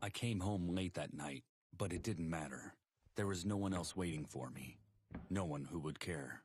I came home late that night, but it didn't matter. There was no one else waiting for me. No one who would care.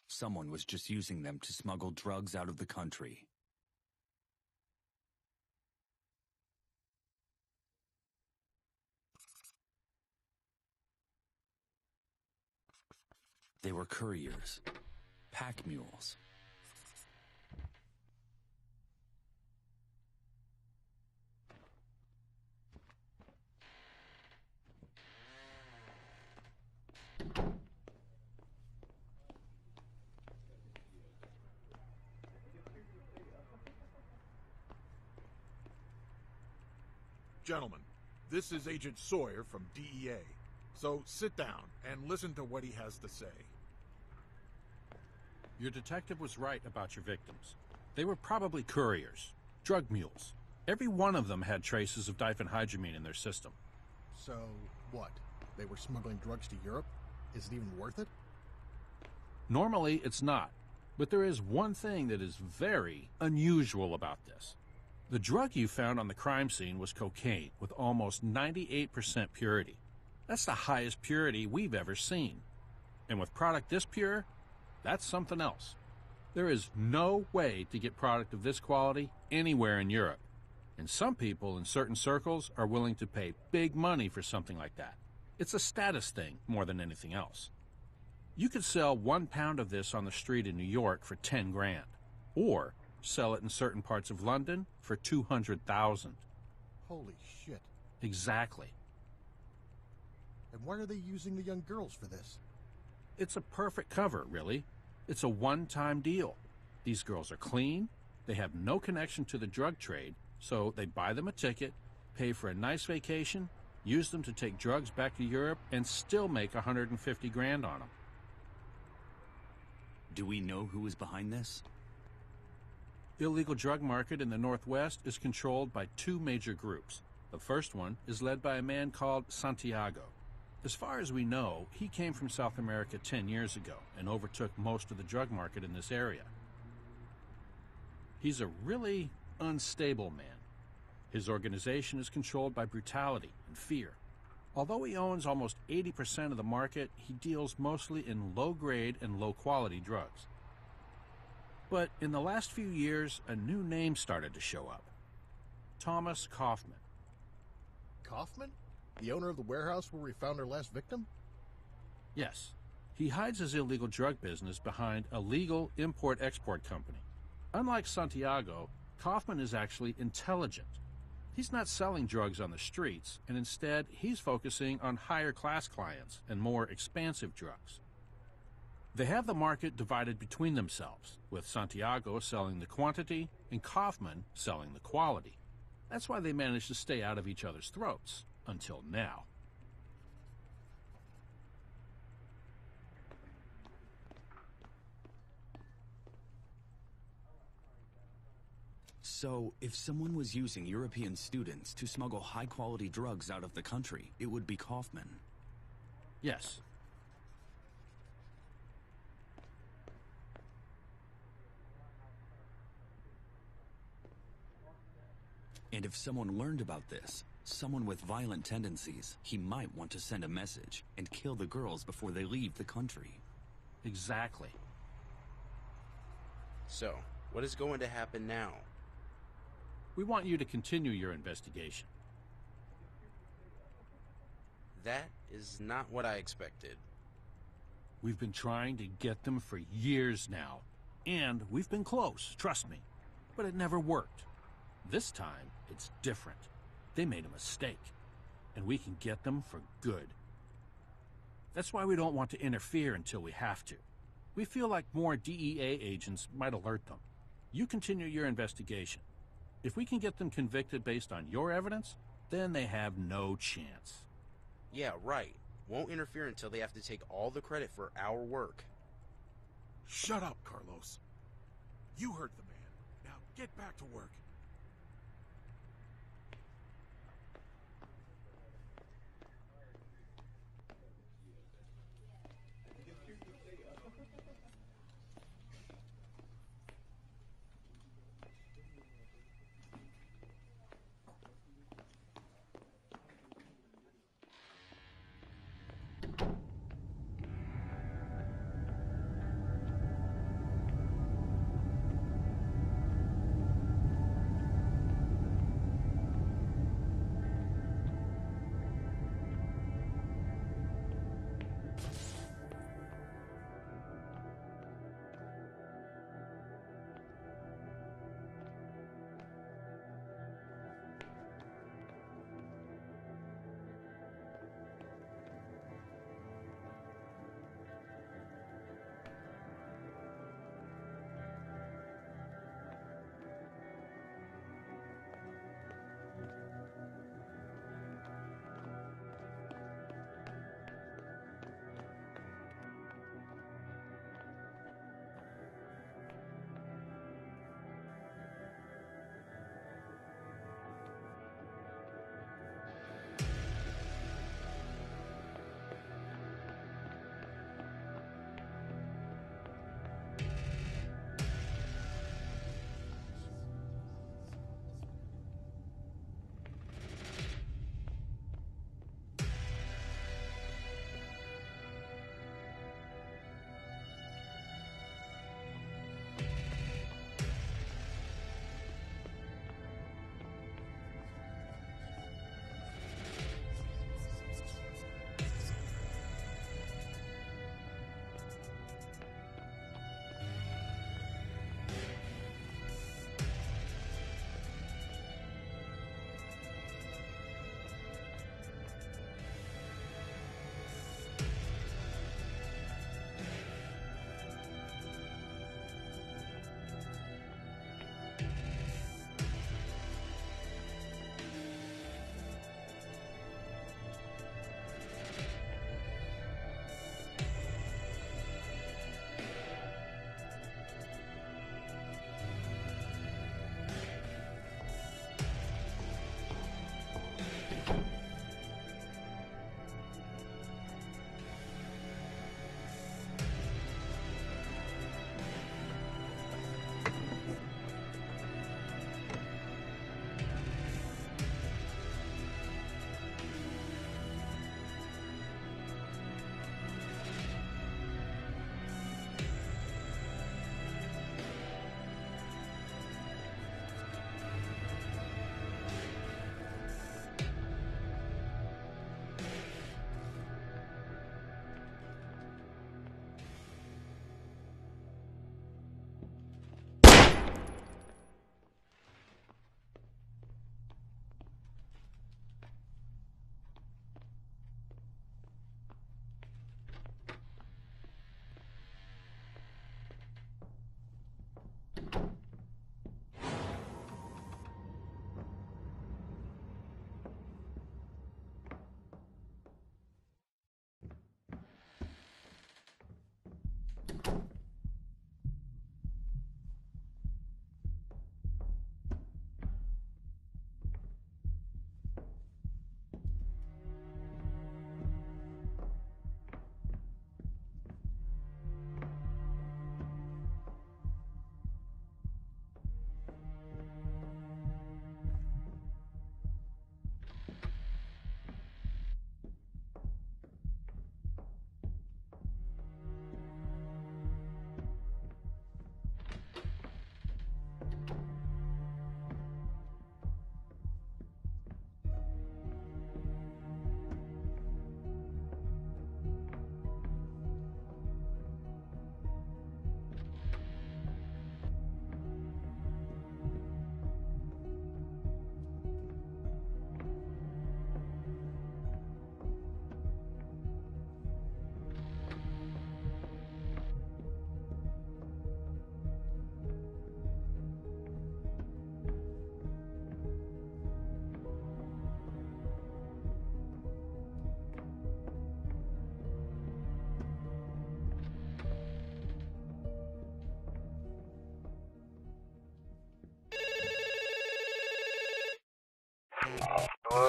Someone was just using them to smuggle drugs out of the country. They were couriers, pack mules. Gentlemen, this is Agent Sawyer from DEA. So sit down and listen to what he has to say. Your detective was right about your victims. They were probably couriers, drug mules. Every one of them had traces of diphenhydramine in their system. So, what? They were smuggling drugs to Europe? Is it even worth it? Normally, it's not. But there is one thing that is very unusual about this. The drug you found on the crime scene was cocaine with almost 98% purity. That's the highest purity we've ever seen. And with product this pure, that's something else. There is no way to get product of this quality anywhere in Europe. And some people in certain circles are willing to pay big money for something like that. It's a status thing more than anything else. You could sell 1 pound of this on the street in New York for 10 grand. Or sell it in certain parts of London for 200,000. Holy shit. Exactly. And why are they using the young girls for this? It's a perfect cover, really. It's a one-time deal. These girls are clean, they have no connection to the drug trade, so they buy them a ticket, pay for a nice vacation, use them to take drugs back to Europe, and still make 150 grand on them. Do we know who is behind this? The illegal drug market in the Northwest is controlled by 2 major groups. The first one is led by a man called Santiago. As far as we know, he came from South America 10 years ago and overtook most of the drug market in this area. He's a really unstable man. His organization is controlled by brutality and fear. Although he owns almost 80% of the market, he deals mostly in low-grade and low-quality drugs. But in the last few years, a new name started to show up. Thomas Kaufman. Kaufman? The owner of the warehouse where we found our last victim? Yes, he hides his illegal drug business behind a legal import-export company. Unlike Santiago, Kaufman is actually intelligent. He's not selling drugs on the streets, and instead he's focusing on higher-class clients and more expansive drugs. They have the market divided between themselves, with Santiago selling the quantity and Kaufman selling the quality. That's why they managed to stay out of each other's throats, until now. So, if someone was using European students to smuggle high-quality drugs out of the country, it would be Kaufman. Yes. And if someone learned about this, someone with violent tendencies, he might want to send a message and kill the girls before they leave the country. Exactly. So, what is going to happen now? We want you to continue your investigation. That is not what I expected. We've been trying to get them for years now, and we've been close, trust me, but it never worked. This time, it's different. They made a mistake, and we can get them for good. That's why we don't want to interfere until we have to. We feel like more DEA agents might alert them. You continue your investigation. If we can get them convicted based on your evidence, then they have no chance. Yeah, right. Won't interfere until they have to take all the credit for our work. Shut up, Carlos. You heard the man. Now get back to work.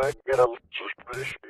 I get a suspicion.